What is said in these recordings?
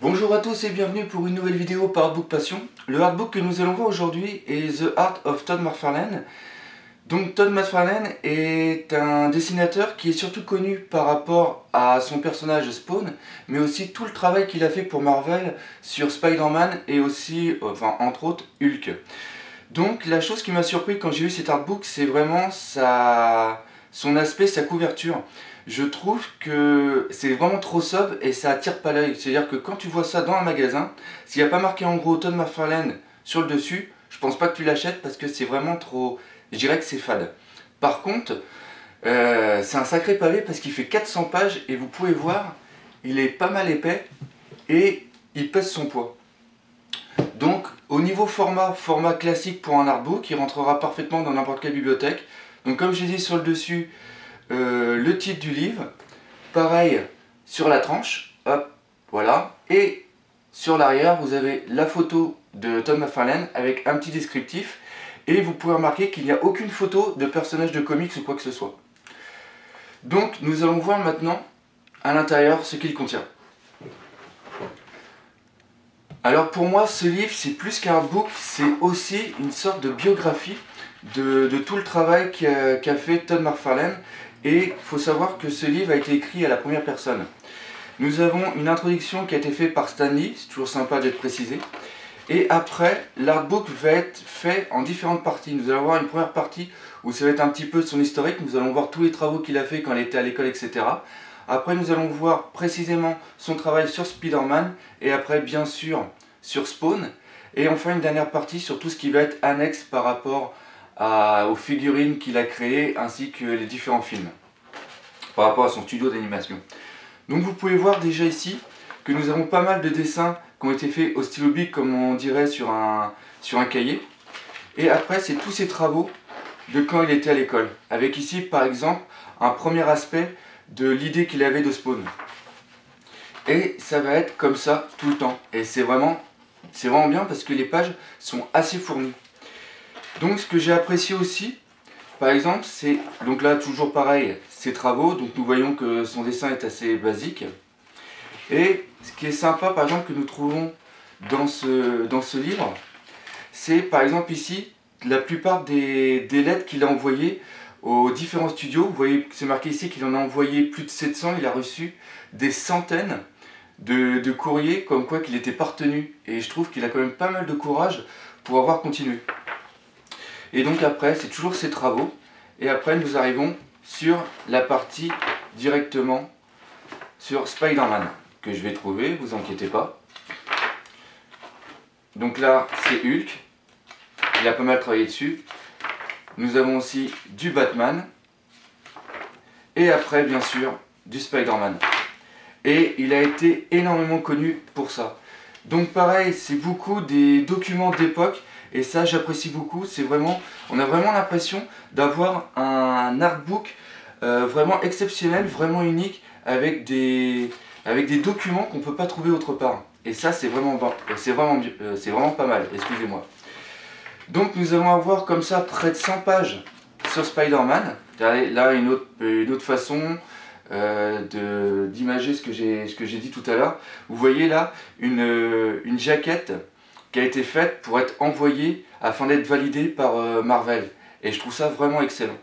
Bonjour à tous et bienvenue pour une nouvelle vidéo par Artbook Passion. Le artbook que nous allons voir aujourd'hui est The Art of Todd McFarlane. Donc Todd McFarlane est un dessinateur qui est surtout connu par rapport à son personnage Spawn, mais aussi tout le travail qu'il a fait pour Marvel sur Spider-Man et aussi, entre autres, Hulk. Donc la chose qui m'a surpris quand j'ai vu cet artbook, c'est vraiment son aspect, sa couverture. Je trouve que c'est vraiment trop sobre et ça attire pas l'œil. C'est-à-dire que quand tu vois ça dans un magasin, s'il n'y a pas marqué en gros Todd McFarlane sur le dessus, je pense pas que tu l'achètes parce que c'est vraiment trop... Je dirais que c'est fade. Par contre, c'est un sacré pavé parce qu'il fait 400 pages et vous pouvez voir, il est pas mal épais et il pèse son poids. Donc au niveau format classique pour un artbook, il rentrera parfaitement dans n'importe quelle bibliothèque. Donc comme j'ai dit sur le dessus, le titre du livre, pareil sur la tranche, hop, voilà, et sur l'arrière vous avez la photo de Todd McFarlane avec un petit descriptif, et vous pouvez remarquer qu'il n'y a aucune photo de personnage de comics ou quoi que ce soit. Donc nous allons voir maintenant à l'intérieur ce qu'il contient. Alors pour moi ce livre c'est plus qu'un artbook, c'est aussi une sorte de biographie de tout le travail qu'a fait Todd McFarlane. Et il faut savoir que ce livre a été écrit à la première personne. Nous avons une introduction qui a été faite par Stan Lee, c'est toujours sympa d'être précisé. Et après, l'artbook va être fait en différentes parties. Nous allons voir une première partie où ça va être un petit peu son historique. Nous allons voir tous les travaux qu'il a fait quand il était à l'école, etc. Après, nous allons voir précisément son travail sur Spider-Man. Et après, bien sûr, sur Spawn. Et enfin, une dernière partie sur tout ce qui va être annexe par rapport aux figurines qu'il a créées ainsi que les différents films par rapport à son studio d'animation. Donc vous pouvez voir déjà ici que nous avons pas mal de dessins qui ont été faits au stylo bic, comme on dirait sur un cahier. Et après c'est tous ses travaux de quand il était à l'école, avec ici par exemple un premier aspect de l'idée qu'il avait de Spawn. Et ça va être comme ça tout le temps, et c'est vraiment bien parce que les pages sont assez fournies. Donc ce que j'ai apprécié aussi, par exemple, c'est, donc là toujours pareil, ses travaux, donc nous voyons que son dessin est assez basique. Et ce qui est sympa par exemple que nous trouvons dans ce livre, c'est par exemple ici, la plupart des lettres qu'il a envoyées aux différents studios. Vous voyez que c'est marqué ici qu'il en a envoyé plus de 700, il a reçu des centaines de courriers comme quoi qu'il était pas retenu. Et je trouve qu'il a quand même pas mal de courage pour avoir continué. Et donc après, c'est toujours ses travaux. Et après, nous arrivons sur la partie directement sur Spider-Man, que je vais trouver, vous inquiétez pas. Donc là, c'est Hulk. Il a pas mal travaillé dessus. Nous avons aussi du Batman. Et après, bien sûr, du Spider-Man. Et il a été énormément connu pour ça. Donc pareil, c'est beaucoup des documents d'époque. Et ça j'apprécie beaucoup, on a vraiment l'impression d'avoir un artbook vraiment exceptionnel, vraiment unique, avec des documents qu'on ne peut pas trouver autre part. Et ça c'est vraiment pas mal, excusez-moi. Donc nous allons avoir comme ça près de 100 pages sur Spider-Man. Là une autre façon d'imager ce que j'ai dit tout à l'heure. Vous voyez là une jaquette qui a été faite pour être envoyée afin d'être validée par Marvel. Et je trouve ça vraiment excellent.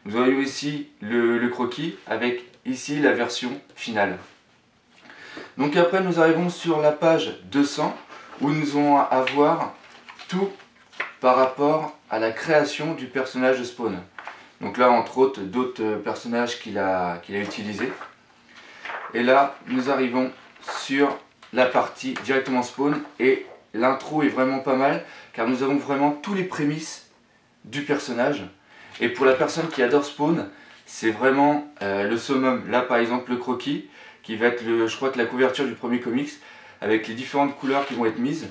Vous avez ici le croquis avec ici la version finale. Donc après nous arrivons sur la page 200 où nous allons avoir tout par rapport à la création du personnage de Spawn. Donc là entre autres d'autres personnages qu'il a utilisés. Et là nous arrivons sur la partie directement Spawn et l'intro est vraiment pas mal car nous avons vraiment tous les prémices du personnage. Et pour la personne qui adore Spawn, c'est vraiment le summum. Là par exemple le croquis qui va être je crois que la couverture du premier comics avec les différentes couleurs qui vont être mises.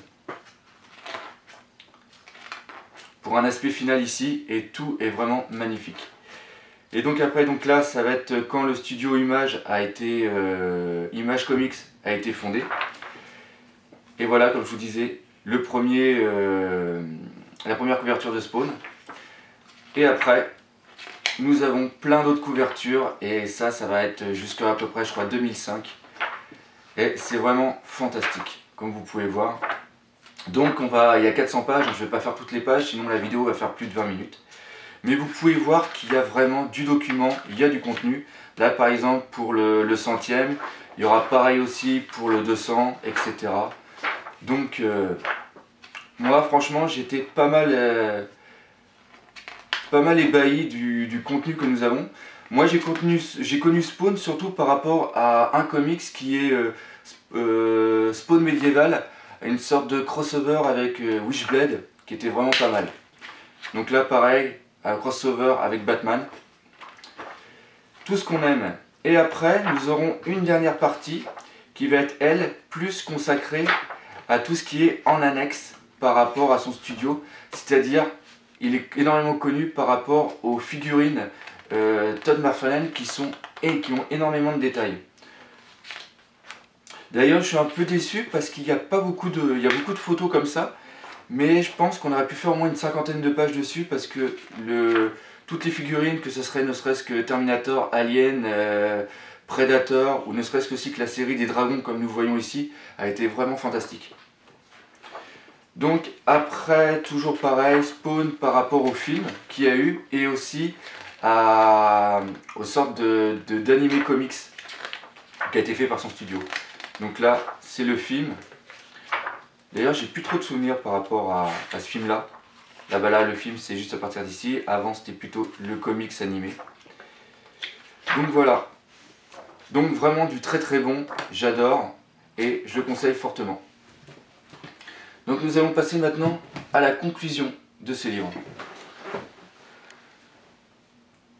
Pour un aspect final ici et tout est vraiment magnifique. Et donc après là ça va être quand le studio Image Image Comics a été fondé. Et voilà, comme je vous disais, la première couverture de Spawn. Et après, nous avons plein d'autres couvertures. Et ça va être jusqu'à à peu près, je crois, 2005. et c'est vraiment fantastique, comme vous pouvez voir. Donc il y a 400 pages, je ne vais pas faire toutes les pages, sinon la vidéo va faire plus de 20 minutes. Mais vous pouvez voir qu'il y a vraiment du document, il y a du contenu. Là par exemple pour le centième, il y aura pareil aussi pour le 200, etc. Donc moi franchement j'étais pas mal ébahi du contenu que nous avons. Moi j'ai connu Spawn surtout par rapport à un comics qui est Spawn médiéval, une sorte de crossover avec Witchblade qui était vraiment pas mal. Donc là pareil, un crossover avec Batman. Tout ce qu'on aime. Et après nous aurons une dernière partie qui va être elle plus consacrée à tout ce qui est en annexe par rapport à son studio, c'est-à-dire il est énormément connu par rapport aux figurines Todd McFarlane qui ont énormément de détails. D'ailleurs je suis un peu déçu parce qu'il y a beaucoup de photos comme ça, mais je pense qu'on aurait pu faire au moins une cinquantaine de pages dessus parce que toutes les figurines, que ce serait ne serait-ce que Terminator, Alien, Predator ou ne serait-ce que aussi que la série des dragons comme nous voyons ici, a été vraiment fantastique. Donc après, toujours pareil, Spawn par rapport au film qu'il y a eu et aussi aux sortes d'animé comics qui a été fait par son studio. Donc là, c'est le film. D'ailleurs, j'ai plus trop de souvenirs par rapport à ce film-là. Là, le film, c'est juste à partir d'ici. Avant, c'était plutôt le comics animé. Donc voilà. Donc vraiment du très très bon. J'adore et je le conseille fortement. Donc nous allons passer maintenant à la conclusion de ce livre.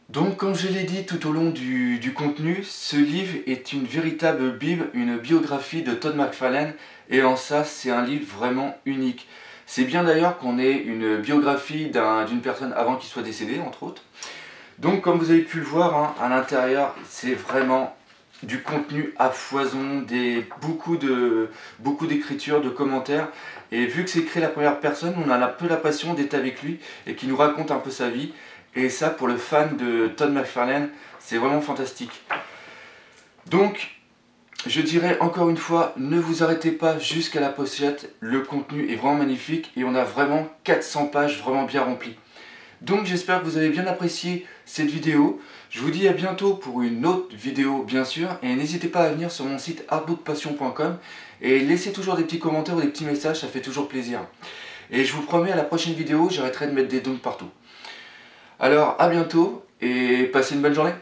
Donc comme je l'ai dit tout au long du contenu, ce livre est une véritable bible, une biographie de Todd McFarlane, et en ça c'est un livre vraiment unique. C'est bien d'ailleurs qu'on ait une biographie d'une personne avant qu'il soit décédé, entre autres. Donc comme vous avez pu le voir, hein, à l'intérieur c'est vraiment du contenu à foison, beaucoup d'écritures, de commentaires, et vu que c'est écrit à la première personne, on a un peu la passion d'être avec lui et qui nous raconte un peu sa vie. Et ça, pour le fan de Todd McFarlane, c'est vraiment fantastique. Donc, je dirais encore une fois, ne vous arrêtez pas jusqu'à la pochette. Le contenu est vraiment magnifique et on a vraiment 400 pages vraiment bien remplies. Donc, j'espère que vous avez bien apprécié cette vidéo. Je vous dis à bientôt pour une autre vidéo, bien sûr. Et n'hésitez pas à venir sur mon site artbookpassion.com et laissez toujours des petits commentaires ou des petits messages, ça fait toujours plaisir. Et je vous promets, à la prochaine vidéo, j'arrêterai de mettre des dons partout. Alors à bientôt et passez une bonne journée.